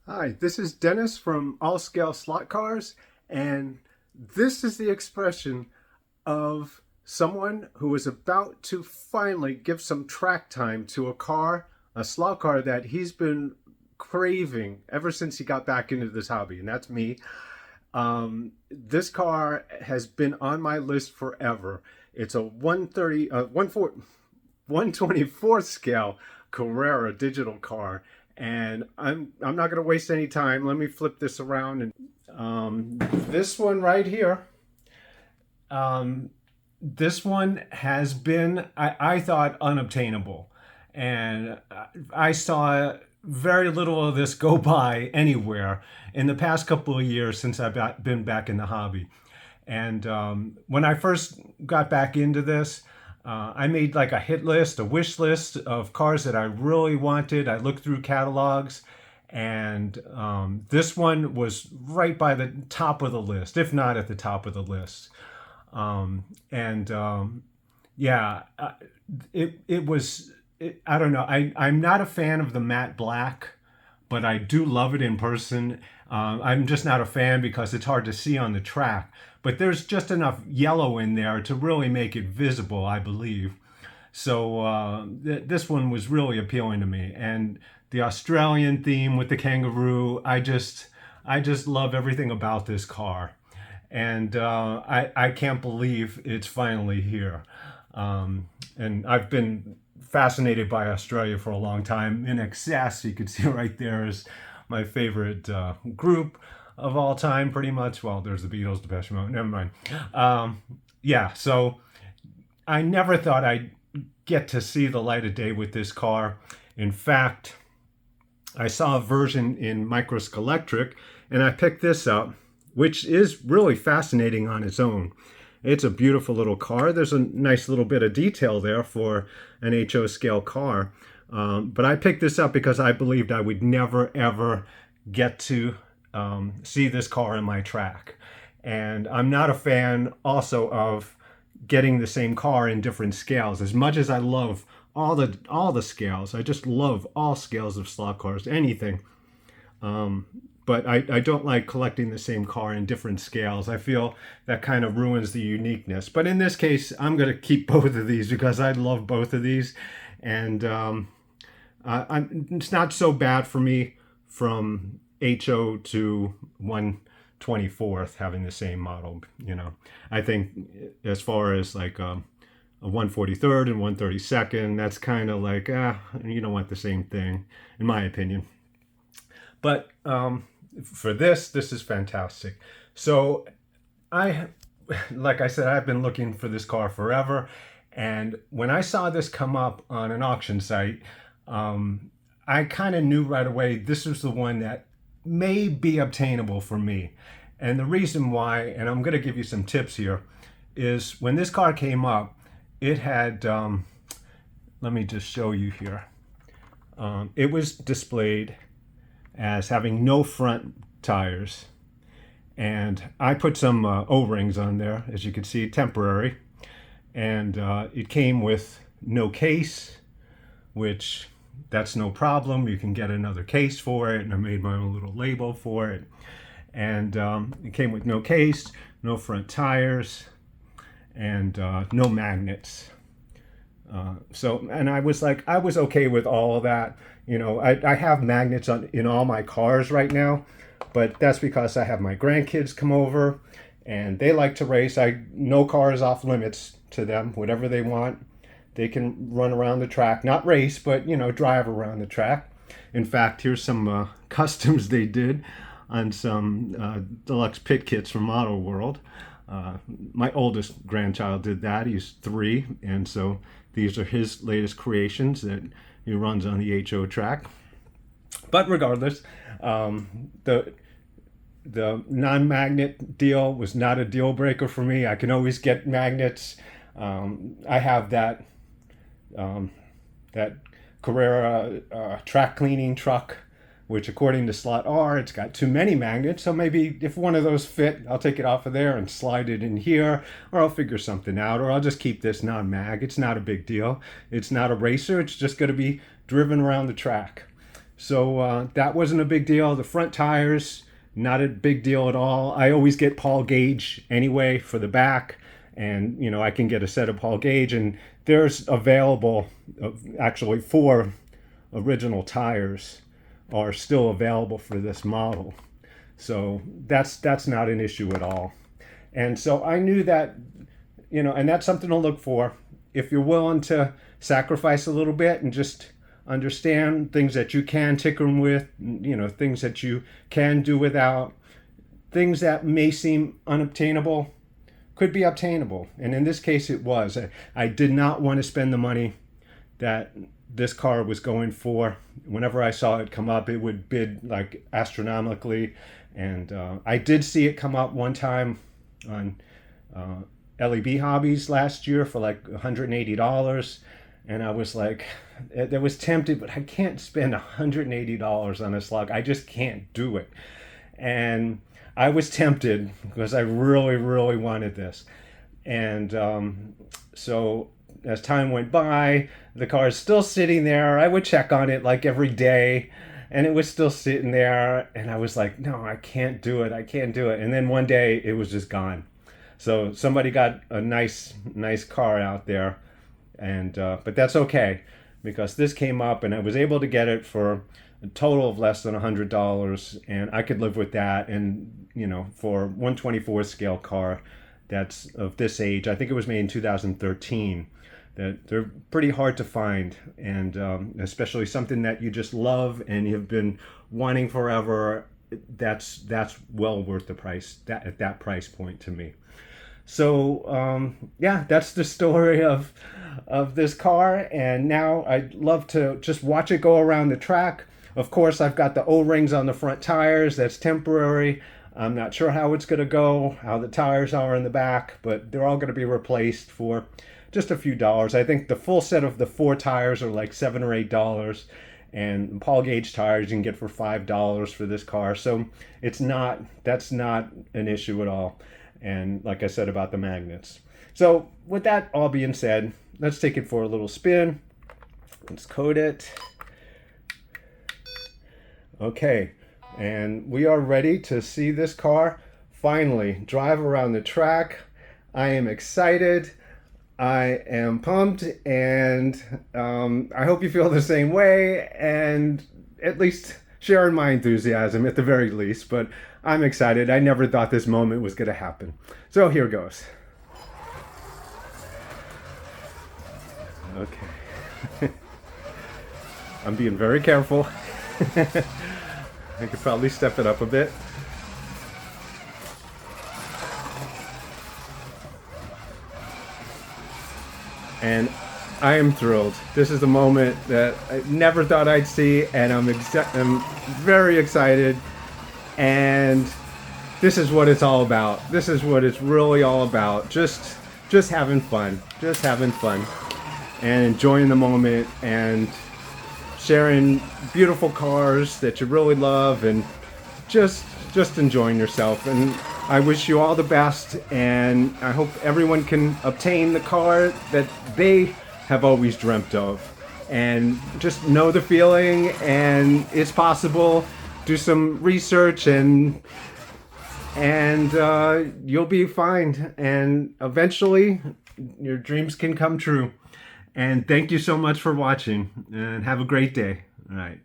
Hi, this is Dennis from All Scale Slot Cars, and this is the expression of someone who is about to finally give some track time to a slot car that he's been craving ever since he got back into this hobby, and that's me. This car has been on my list forever. It's a 130, 124th scale Carrera digital car, and I'm not going to waste any time. Let me flip this around and this one right here. Um, this one has been, I thought, unobtainable, and I saw very little of this go by anywhere in the past couple of years since I've been back in the hobby. And when I first got back into this, I made like a hit list, a wish list of cars that I really wanted. I looked through catalogs, and this one was right by the top of the list, if not at the top of the list. And yeah, it was. I don't know. I'm not a fan of the matte black, but I do love it in person. I'm just not a fan because it's hard to see on the track. But there's just enough yellow in there to really make it visible, I believe. So this one was really appealing to me, and the Australian theme with the kangaroo. I just love everything about this car, and I can't believe it's finally here. And I've been fascinated by Australia for a long time. In excess, you can see right there is my favorite group of all time, pretty much. Well, there's the Beatles, Depeche Mode. Never mind. Yeah, so I never thought I'd get to see the light of day with this car. In fact, I saw a version in Microsk Electric, and I picked this up, which is really fascinating on its own. It's a beautiful little car. There's a nice little bit of detail there for an HO scale car. But I picked this up because I believed I would never ever get to see this car in my track. And I'm not a fan also of getting the same car in different scales. As much as I love all the scales, I just love all scales of slot cars, anything. But I don't like collecting the same car in different scales. I feel that kind of ruins the uniqueness. But in this case, I'm going to keep both of these because I love both of these. And it's not so bad for me from HO to 124th having the same model. I think as far as like a 143rd and 132nd, that's kind of like, you don't want the same thing, in my opinion. But for this is fantastic. So I, like I said, I've been looking for this car forever. And when I saw this come up on an auction site, I kind of knew right away this was the one that may be obtainable for me. And the reason why, and I'm going to give you some tips here, is when this car came up, it had, let me just show you here. It was displayed as having no front tires. And I put some O-rings on there, as you can see, temporary. And it came with no case, which that's no problem. You can get another case for it, and I made my own little label for it. And it came with no case, no front tires, and no magnets. And I was like, I was okay with all of that. I have magnets in all my cars right now, but that's because I have my grandkids come over and they like to race. No car is off limits to them. Whatever they want, they can run around the track, not race, but drive around the track. In fact, here's some customs they did on some deluxe pit kits from Auto World. My oldest grandchild did that. He's 3, and so these are his latest creations that he runs on the HO track. But regardless, the non-magnet deal was not a deal breaker for me. I can always get magnets. I have that Carrera track cleaning truck, which according to Slot R, it's got too many magnets. So maybe if one of those fit, I'll take it off of there and slide it in here, or I'll figure something out, or I'll just keep this non-mag. It's not a big deal. It's not a racer. It's just going to be driven around the track. So that wasn't a big deal. The front tires, not a big deal at all. I always get Paul Gauge anyway for the back, and you know I can get a set of Paul Gauge, and there's available actually 4 original tires are still available for this model. So that's not an issue at all. And so I knew that, you know, and that's something to look for. If you're willing to sacrifice a little bit and just understand things that you can tinker with, you know, things that you can do without, things that may seem unobtainable could be obtainable. And in this case, it was. I did not want to spend the money that this car was going for. Whenever I saw it come up, it would bid like astronomically. And I did see it come up one time on LEB Hobbies last year for like $180. And I was like, I was tempted, but I can't spend $180 on a slug. I just can't do it. And I was tempted because I really, really wanted this. And so as time went by, the car is still sitting there. I would check on it like every day, and it was still sitting there. And I was like, no, I can't do it. I can't do it. And then one day it was just gone. So somebody got a nice car out there. And but that's okay, because this came up and I was able to get it for a total of less than $100, and I could live with that. And you know, for 1/24 scale car that's of this age, I think it was made in 2013, that they're pretty hard to find, and especially something that you just love and you've been wanting forever. That's well worth the price, that at that price point to me. So yeah, that's the story of this car. And now I'd love to just watch it go around the track. Of course, I've got the O-rings on the front tires. That's temporary. I'm not sure how it's going to go, how the tires are in the back, but they're all going to be replaced for just a few dollars. I think the full set of the 4 tires are like $7 or $8, and Paul Gauge tires you can get for $5 for this car. So that's not an issue at all. And like I said about the magnets. So with that all being said, let's take it for a little spin. Let's code it. Okay, and we are ready to see this car finally drive around the track. I am excited. I am pumped, and I hope you feel the same way, and at least sharing my enthusiasm at the very least. But I'm excited. I never thought this moment was going to happen. So here goes. Okay. I'm being very careful. I could probably step it up a bit. And I am thrilled. This is the moment that I never thought I'd see, and I'm very excited. And this is what it's all about. This is what it's really all about. Just having fun. Just having fun. And enjoying the moment and sharing beautiful cars that you really love, and just enjoying yourself. And I wish you all the best, and I hope everyone can obtain the car that they have always dreamt of. And just know the feeling, and it's possible. Do some research, and you'll be fine. And eventually, your dreams can come true. And thank you so much for watching, and have a great day. All right.